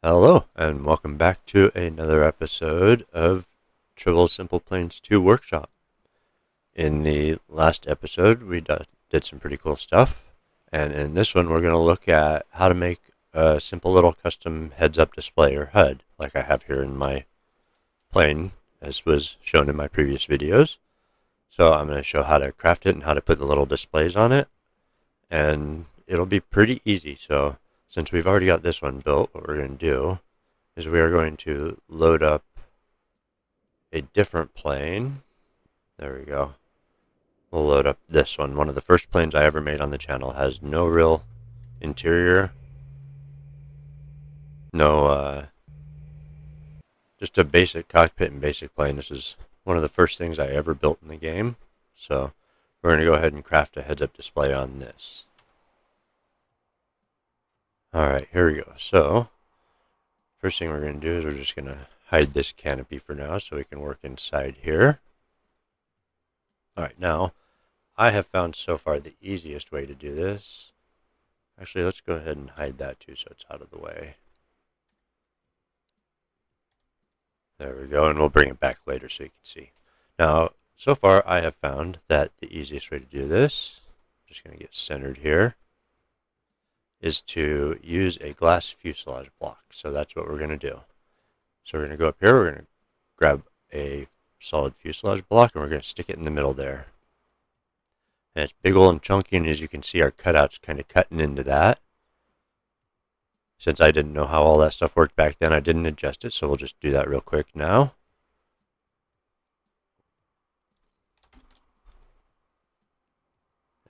Hello, and welcome back to another episode of Tribble SimplePlanes 2 Workshop. In the last episode, we did some pretty cool stuff, and in this one, we're going to look at how to make a simple little custom heads-up display, or HUD, like I have here in my plane, as was shown in my previous videos. So I'm going to show how to craft it and how to put the little displays on it, and it'll be pretty easy. So since we've already got this one built, what we're going to do is we are going to load up a different plane. There we go. We'll load up this one. One of the first planes I ever made on the channel. Has no real interior. No, just a basic cockpit and basic plane. This is one of the first things I ever built in the game. So we're going to go ahead and craft a heads-up display on this. Alright, here we go. So first thing we're going to do is we're just going to hide this canopy for now so we can work inside here. Alright, now I have found so far the easiest way to do this. Actually, let's go ahead and hide that too so it's out of the way. There we go, and we'll bring it back later so you can see. Now, so far I have found that the easiest way to do this, I'm just going to get centered here, is to use a glass fuselage block. So that's what we're going to do. So we're going to go up here, we're going to grab a solid fuselage block, and we're going to stick it in the middle there. And it's big old and chunky, and as you can see, our cutouts kind of cutting into that. Since I didn't know how all that stuff worked back then, I didn't adjust it, so we'll just do that real quick now.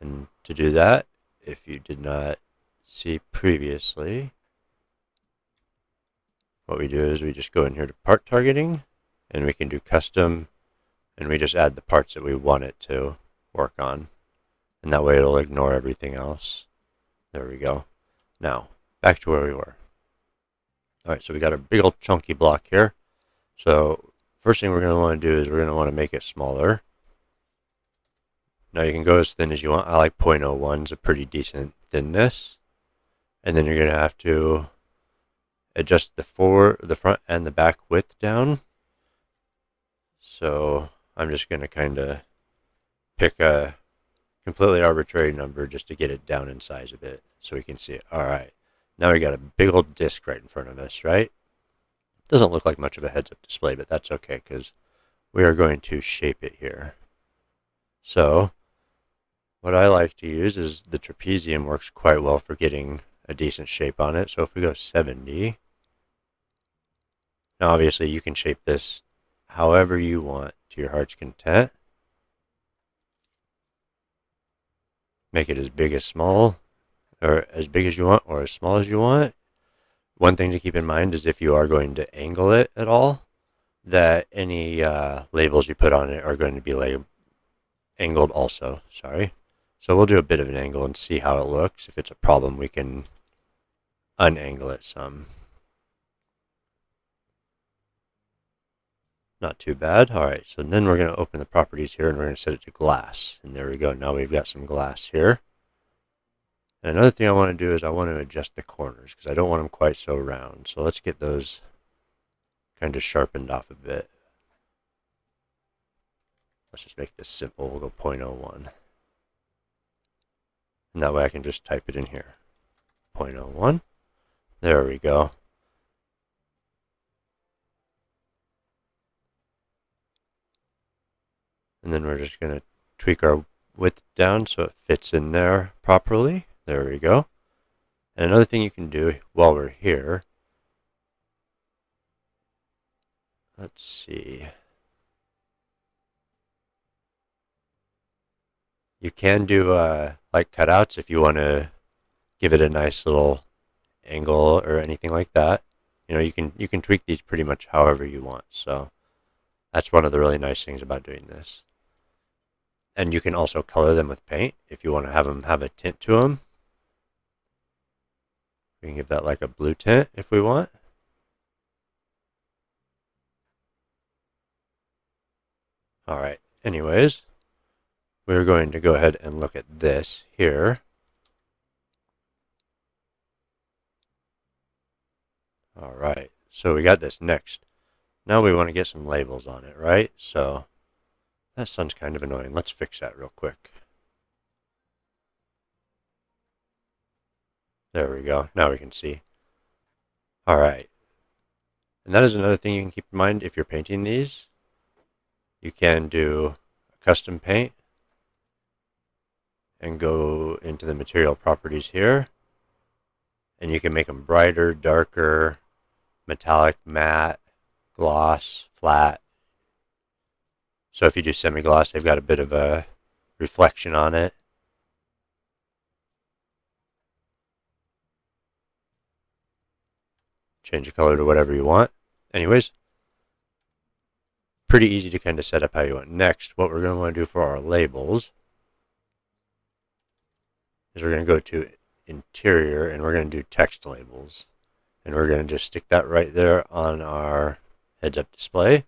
And to do that, if you did not see previously, what we do is we just go in here to part targeting, and we can do custom, and we just add the parts that we want it to work on. And that way it'll ignore everything else. There we go. Now, back to where we were. Alright, so we got a big old chunky block here. So, first thing we're going to want to do is we're going to want to make it smaller. Now you can go as thin as you want. I like 0.01 is a pretty decent thinness. And then you're going to have to adjust the front and the back width down. So, I'm just going to kind of pick a completely arbitrary number just to get it down in size a bit so we can see it. Alright, now we got a big old disc right in front of us, right? Doesn't look like much of a heads-up display, but that's okay because we are going to shape it here. So what I like to use is the trapezium works quite well for getting a decent shape on it. So if we go 70, now obviously you can shape this however you want to your heart's content. Make it as big as small, or as big as you want, or as small as you want. One thing to keep in mind is if you are going to angle it at all, that any labels you put on it are going to be angled also. Sorry. So we'll do a bit of an angle and see how it looks. If it's a problem, we can unangle it some. Not too bad. Alright, so then we're going to open the properties here and we're going to set it to glass. And there we go. Now we've got some glass here. And another thing I want to do is I want to adjust the corners because I don't want them quite so round. So let's get those kind of sharpened off a bit. Let's just make this simple. We'll go 0.01. And that way I can just type it in here. 0.01. There we go. And then we're just going to tweak our width down so it fits in there properly. There we go. And another thing you can do while we're here, let's see. You can do like cutouts if you want to give it a nice little angle or anything like that. You know, you can tweak these pretty much however you want. So that's one of the really nice things about doing this. And you can also color them with paint if you want to have them have a tint to them. We can give that like a blue tint if we want. Alright, anyways, we're going to go ahead and look at this here. Alright, so we got this next. Now we want to get some labels on it, right? So that sounds kind of annoying. Let's fix that real quick. There we go. Now we can see. Alright. And that is another thing you can keep in mind if you're painting these. You can do a custom paint and go into the material properties here. And you can make them brighter, darker, metallic, matte, gloss, flat. So if you do semi-gloss, they've got a bit of a reflection on it. Change the color to whatever you want. Anyways, pretty easy to kind of set up how you want. Next, what we're going to want to do for our labels is we're going to go to interior and we're going to do text labels. And we're going to just stick that right there on our heads-up display.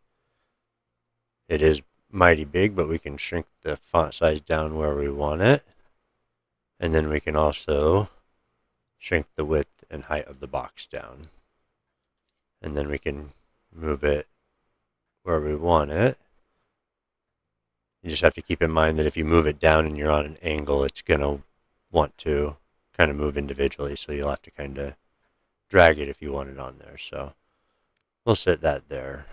It is mighty big, but we can shrink the font size down where we want it. And then we can also shrink the width and height of the box down. And then we can move it where we want it. You just have to keep in mind that if you move it down and you're on an angle, it's going to want to kind of move individually. So you'll have to kind of drag it if you want it on there. So we'll set that there.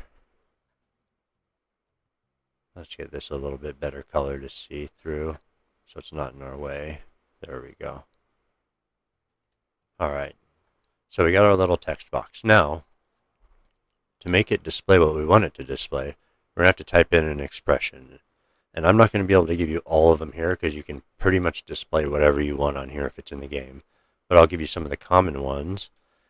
Let's get this a little bit better color to see through so it's not in our way. There we go. Alright, so we got our little text box. Now, to make it display what we want it to display, we're going to have to type in an expression. And I'm not going to be able to give you all of them here because you can pretty much display whatever you want on here if it's in the game. But I'll give you some of the common ones.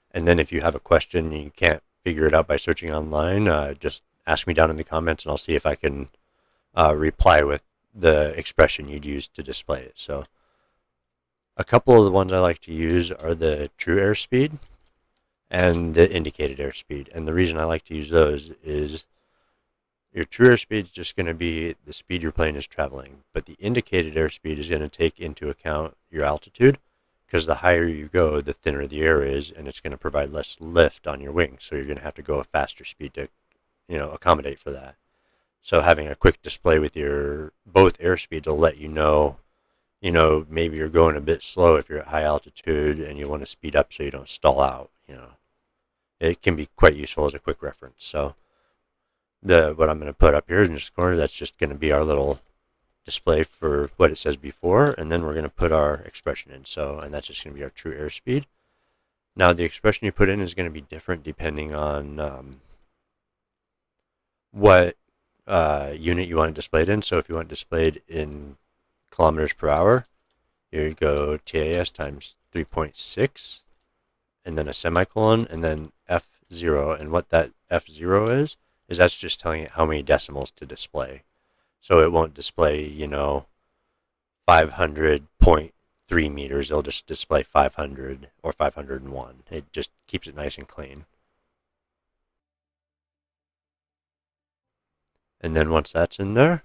And then if you have a question and you can't figure it out by searching online, just ask me down in the comments and I'll see if I can reply with the expression you'd use to display it. So a couple of the ones I like to use are the true airspeed and the indicated airspeed. And the reason I like to use those is your true airspeed is just going to be the speed your plane is traveling, but the indicated airspeed is going to take into account your altitude, because the higher you go, the thinner the air is, and it's going to provide less lift on your wings. So you're going to have to go a faster speed to, accommodate for that. So having a quick display with your both airspeeds will let you know, maybe you're going a bit slow if you're at high altitude and you want to speed up so you don't stall out. It can be quite useful as a quick reference. So what I'm going to put up here in this corner, that's just going to be our little display for what it says before, and then we're going to put our expression in. And that's just going to be our true airspeed. Now the expression you put in is going to be different depending on what unit you want it displayed in. So if you want it displayed in kilometers per hour, you go TAS times 3.6, and then a semicolon, and then F0. And what that F0 is that's just telling it how many decimals to display. So it won't display, 500.3 meters. It'll just display 500 or 501. It just keeps it nice and clean. And then once that's in there,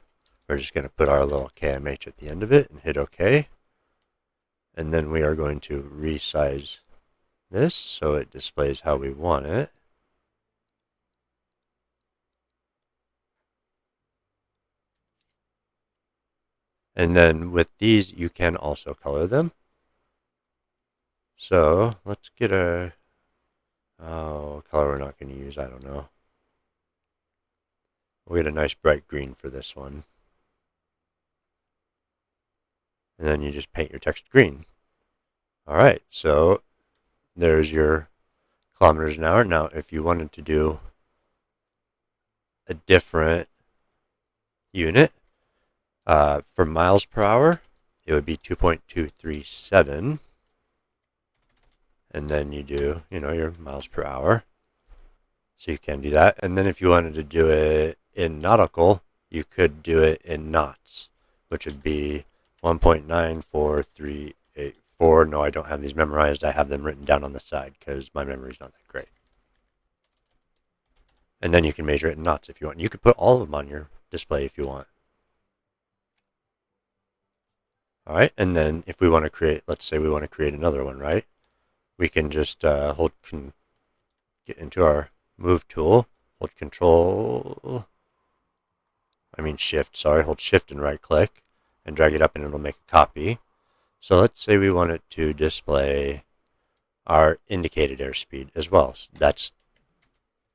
we're just going to put our little KMH at the end of it and hit OK. And then we are going to resize this so it displays how we want it. And then with these, you can also color them. So let's get a color we're not going to use. I don't know. We'll get a nice bright green for this one. And then you just paint your text green. All right, so there's your kilometers an hour. Now, if you wanted to do a different unit, for miles per hour, it would be 2.237. And then you do, your miles per hour. So you can do that. And then if you wanted to do it in nautical, you could do it in knots, which would be 1.94384. No, I don't have these memorized. I have them written down on the side because my memory's not that great. And then you can measure it in knots if you want. You could put all of them on your display if you want. All right, and then if we want to create, let's say we want to create another one, right? We can just hold get into our move tool, hold shift and right click and drag it up and it'll make a copy. So let's say we want it to display our indicated airspeed as well. So that's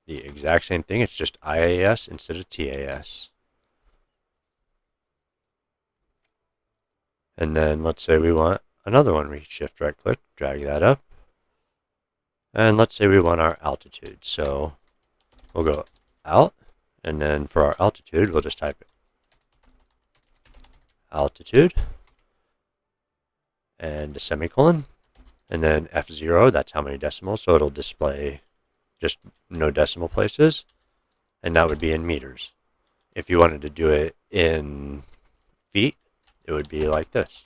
the exact same thing. It's just IAS instead of TAS. And then let's say we want another one. We shift right click, drag that up. And let's say we want our altitude. So we'll go alt, and then for our altitude, we'll just type it. Altitude, and a semicolon, and then F0, that's how many decimals, so it'll display just no decimal places, and that would be in meters. If you wanted to do it in feet, it would be like this.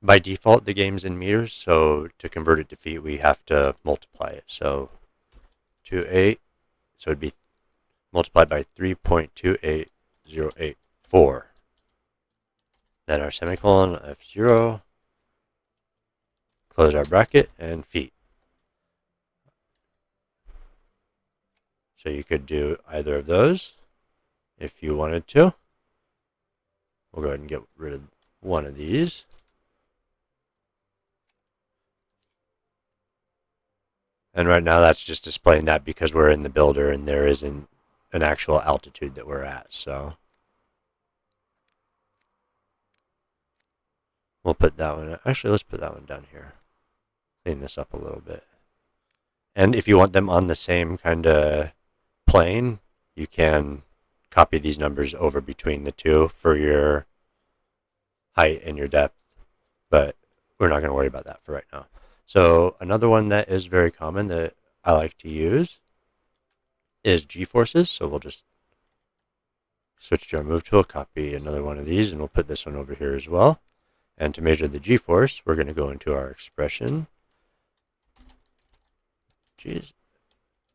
By default, the game's in meters, so to convert it to feet, we have to multiply it. So 28, so it'd be multiplied by 3.28084. Then our semicolon, F0, close our bracket, and feet. So you could do either of those if you wanted to. We'll go ahead and get rid of one of these. And right now that's just displaying that because we're in the builder and there isn't an actual altitude that we're at. So we'll put that one, actually let's put that one down here. Clean this up a little bit. And if you want them on the same kind of plane, you can copy these numbers over between the two for your height and your depth, but we're not going to worry about that for right now. So another one that is very common that I like to use is G-forces. So we'll just switch to our move tool, copy another one of these, and we'll put this one over here as well. And to measure the G-force, we're going to go into our expression.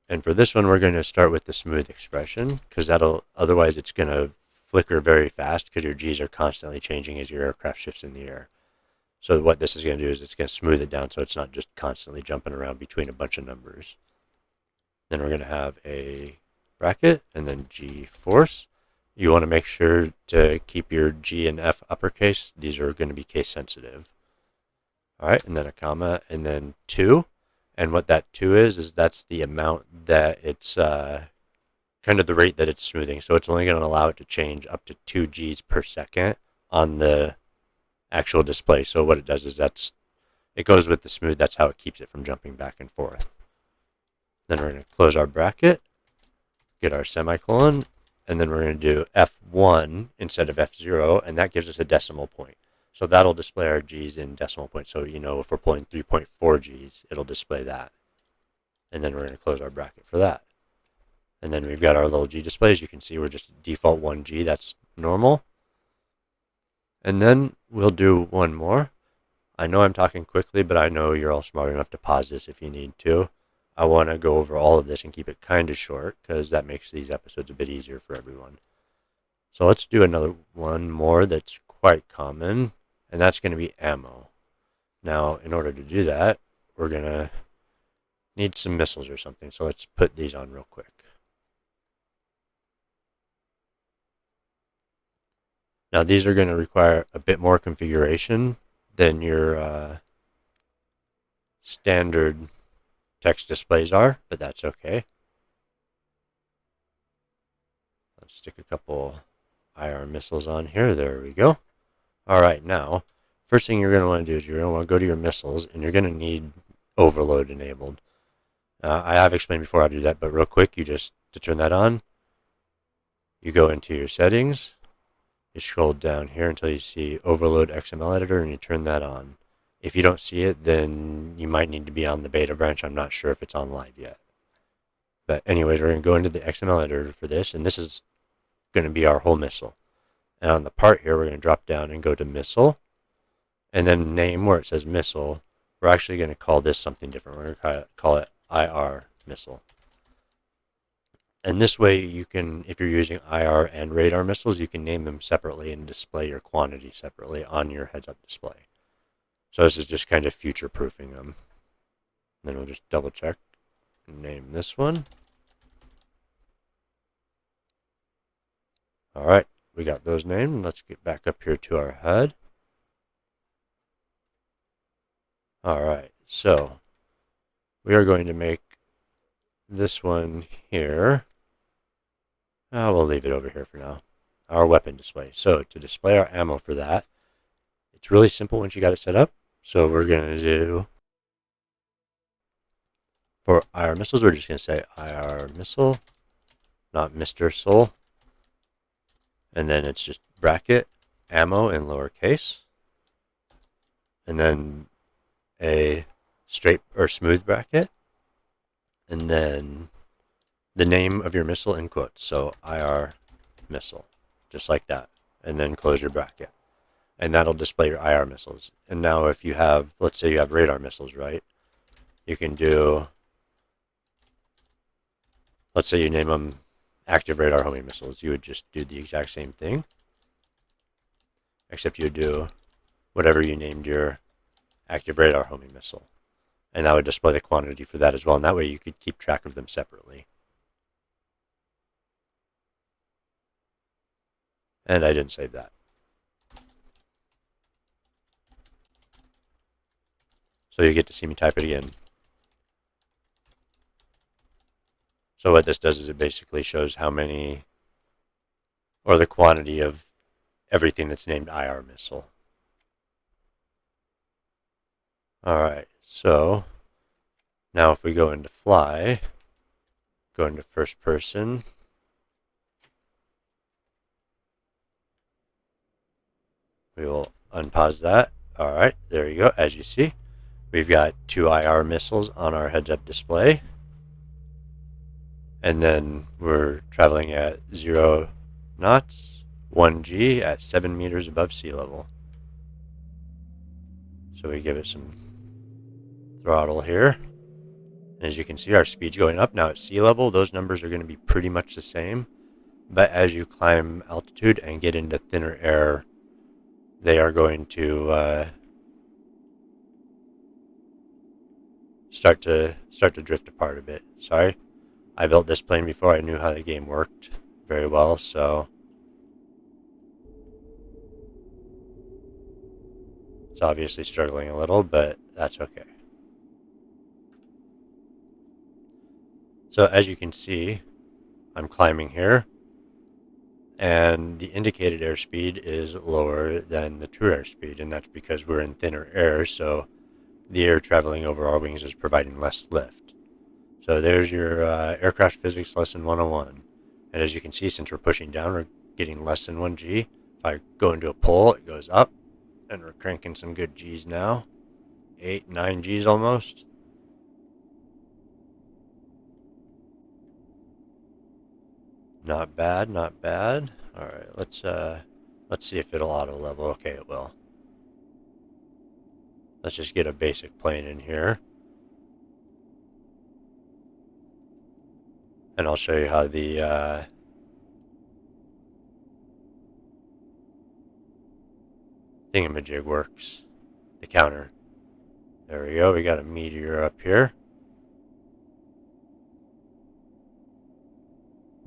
And for this one, we're going to start with the smooth expression because otherwise it's going to flicker very fast because your G's are constantly changing as your aircraft shifts in the air. So what this is going to do is it's going to smooth it down so it's not just constantly jumping around between a bunch of numbers. Then we're going to have a bracket and then G-force. You want to make sure to keep your G and F uppercase. These are going to be case sensitive. All right, and then a comma and then 2. And what that 2 is that's the amount that it's kind of the rate that it's smoothing. So it's only going to allow it to change up to 2 Gs per second on the actual display. So what it does is it goes with the smooth. That's how it keeps it from jumping back and forth. Then we're going to close our bracket, get our semicolon, and then we're going to do F1 instead of F0, and that gives us a decimal point. So that'll display our G's in decimal points. So, if we're pulling 3.4 G's, it'll display that. And then we're going to close our bracket for that. And then we've got our little G displays. You can see we're just default 1 G. That's normal. And then we'll do one more. I know I'm talking quickly, but I know you're all smart enough to pause this if you need to. I want to go over all of this and keep it kind of short because that makes these episodes a bit easier for everyone. So let's do another one more that's quite common, and that's going to be ammo. Now, in order to do that, we're going to need some missiles or something. So let's put these on real quick. Now, these are going to require a bit more configuration than your standard text displays are, but that's okay. Let's stick a couple IR missiles on here. There we go. All right, now, first thing you're going to want to do is you're going to want to go to your missiles, and you're going to need overload enabled. I have explained before how to do that, but real quick, to turn that on, you go into your settings. You scroll down here until you see Overload XML Editor, and you turn that on. If you don't see it, then you might need to be on the beta branch. I'm not sure if it's on live yet. But anyways, we're going to go into the XML Editor for this, and this is going to be our whole missile. And on the part here, we're going to drop down and go to Missile, and then name where it says Missile. We're actually going to call this something different. We're going to call it IR Missile. And this way you can, if you're using IR and radar missiles, you can name them separately and display your quantity separately on your heads-up display. So this is just kind of future-proofing them. Then we'll just double check and name this one. All right, we got those named. Let's get back up here to our HUD. All right, so we are going to make this one here. We'll leave it over here for now. Our weapon display. So to display our ammo for that, it's really simple once you got it set up. So we're going to do, for IR missiles, we're just going to say IR missile, not Mr. Soul. And then it's just bracket, ammo in lowercase. And then a straight or smooth bracket. And then the name of your missile in quotes. So IR missile, just like that. And then close your bracket. And that'll display your IR missiles. And now if you have, let's say you have radar missiles, right? You can do, let's say you name them active radar homing missiles. You would just do the exact same thing, except you would do whatever you named your active radar homing missile. And that would display the quantity for that as well. And that way you could keep track of them separately. And I didn't save that. So you get to see me type it again. So what this does is it basically shows how many, or the quantity of everything that's named IR missile. Alright, so now if we go into fly, go into first person, we will unpause that. Alright, there you go. As you see, we've got 2 IR missiles on our heads-up display. And then we're traveling at 0 knots, 1 G at 7 meters above sea level. So we give it some throttle here. And as you can see, our speed's going up. Now at sea level, those numbers are going to be pretty much the same. But as you climb altitude and get into thinner air, they are going to start to drift apart a bit. Sorry. I built this plane before I knew how the game worked very well, so it's obviously struggling a little, but that's okay. So as you can see, I'm climbing here, and the indicated airspeed is lower than the true airspeed, and that's because we're in thinner air, so the air traveling over our wings is providing less lift. So there's your aircraft physics lesson 101. And as you can see, since we're pushing down, we're getting less than 1 G. If I go into a pull, it goes up, and we're cranking some good Gs now. 8, 9 Gs almost. Not bad, not bad. All right, let's see if it'll auto level. Okay, it will. Let's just get a basic plane in here. And I'll show you how the thingamajig works. The counter. There we go. We got a meteor up here.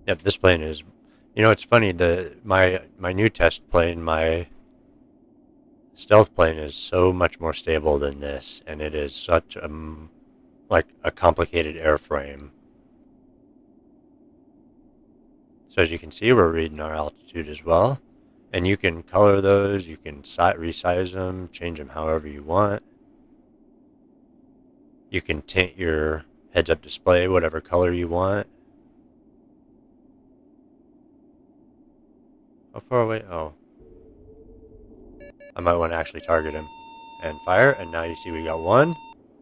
Yep, this plane is, you know, it's funny, my new test plane, my stealth plane is so much more stable than this, and it is such like a complicated airframe. So as you can see, we're reading our altitude as well, and you can color those, you can resize them, change them however you want. You can tint your heads-up display whatever color you want. How far away? Oh. I might want to actually target him. And fire, and now you see we got 1,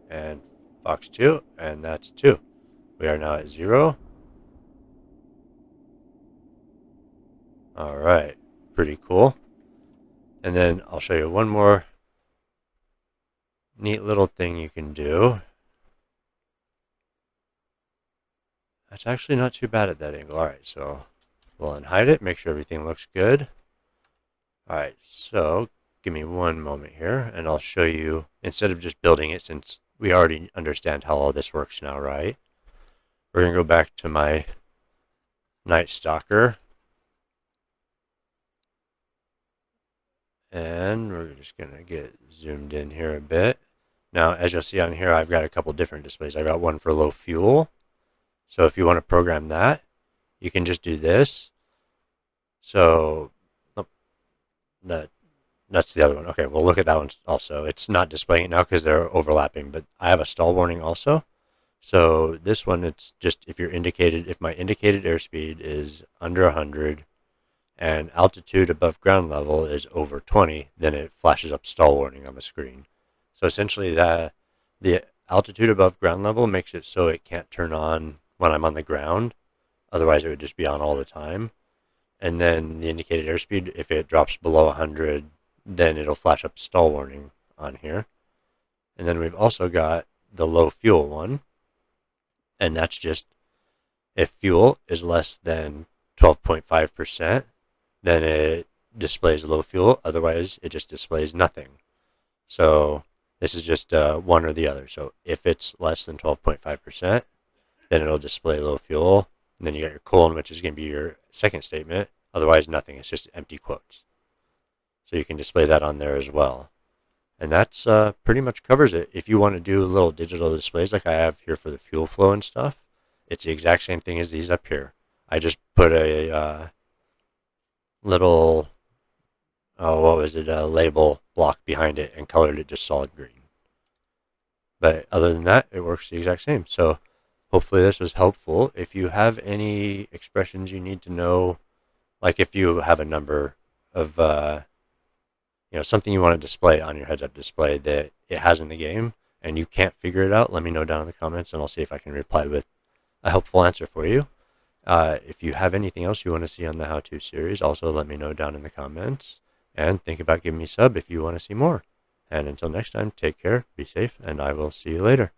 and Fox 2, and that's 2. We are now at 0. Alright, pretty cool. And then I'll show you one more neat little thing you can do. That's actually not too bad at that angle. Alright, so we'll unhide it, make sure everything looks good. Alright, so give me one moment here, and I'll show you, instead of just building it, since we already understand how all this works now, right? We're going to go back to my Nightstalker, and we're just going to get zoomed in here a bit. Now, as you'll see on here, I've got a couple different displays. I've got one for low fuel. So if you want to program that, you can just do this. So that's the other one. Okay, we'll look at that one also. It's not displaying it now because they're overlapping, but I have a stall warning also. So this one, it's just if my indicated airspeed is under 100 and altitude above ground level is over 20, then it flashes up stall warning on the screen. So essentially the altitude above ground level makes it so it can't turn on when I'm on the ground. Otherwise, it would just be on all the time. And then the indicated airspeed, if it drops below 100, then it'll flash up stall warning on here. And then we've also got the low fuel one. And that's just if fuel is less than 12.5%, then it displays low fuel. Otherwise, it just displays nothing. So this is just one or the other. So if it's less than 12.5%, then it'll display low fuel. And then you got your colon, which is going to be your second statement. Otherwise, nothing. It's just empty quotes. So you can display that on there as well. And that's pretty much covers it. If you want to do little digital displays like I have here for the fuel flow and stuff, it's the exact same thing as these up here. I just put a little, label block behind it and colored it just solid green. But other than that, it works the exact same. So hopefully this was helpful. If you have any expressions you need to know, like if you have a number of, something you want to display on your heads-up display that it has in the game and you can't figure it out, let me know down in the comments and I'll see if I can reply with a helpful answer for you. If you have anything else you want to see on the how-to series, also let me know down in the comments. And think about giving me a sub if you want to see more. And until next time, take care, be safe, and I will see you later.